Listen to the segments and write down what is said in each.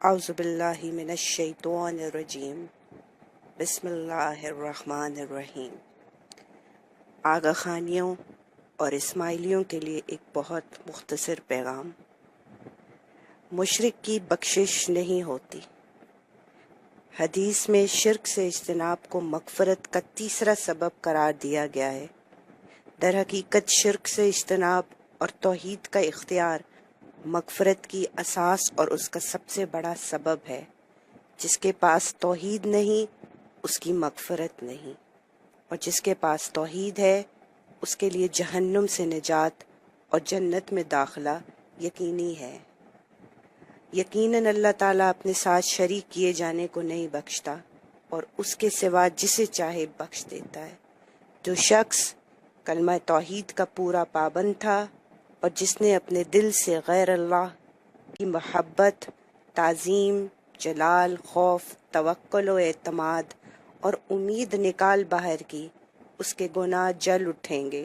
اعوذ باللہ من الشیطان الرجیم بسم اللہ الرحمن الرحیم۔ آغا خانیوں اور اسماعیلیوں کے لیے ایک بہت مختصر پیغام۔ مشرک کی بخشش نہیں ہوتی۔ حدیث میں شرک سے اجتناب کو مغفرت کا تیسرا سبب قرار دیا گیا ہے۔ در حقیقت شرک سے اجتناب اور توحید کا اختیار مغفرت کی اساس اور اس کا سب سے بڑا سبب ہے۔ جس کے پاس توحید نہیں اس کی مغفرت نہیں، اور جس کے پاس توحید ہے اس کے لیے جہنم سے نجات اور جنت میں داخلہ یقینی ہے۔ یقیناً اللہ تعالیٰ اپنے ساتھ شریک کیے جانے کو نہیں بخشتا اور اس کے سوا جسے چاہے بخش دیتا ہے۔ جو شخص کلمہ توحید کا پورا پابند تھا اور جس نے اپنے دل سے غیر اللہ کی محبت، تعظیم، جلال، خوف، توکل و اعتماد اور امید نکال باہر کی، اس کے گناہ جل اٹھیں گے،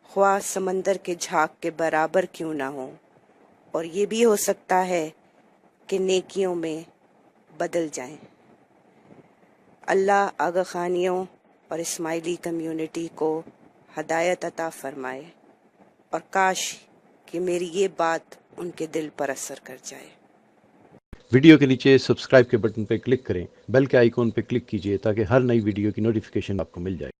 خواہ سمندر کے جھاگ کے برابر کیوں نہ ہوں، اور یہ بھی ہو سکتا ہے کہ نیکیوں میں بدل جائیں۔ اللہ آغا خانیوں اور اسماعیلی کمیونٹی کو ہدایت عطا فرمائے، اور کاش کہ میری یہ بات ان کے دل پر اثر کر جائے۔ ویڈیو کے نیچے سبسکرائب کے بٹن پر کلک کریں، بیل کے آئیکن پر کلک کیجئے تاکہ ہر نئی ویڈیو کی نوٹیفیکیشن آپ کو مل جائے۔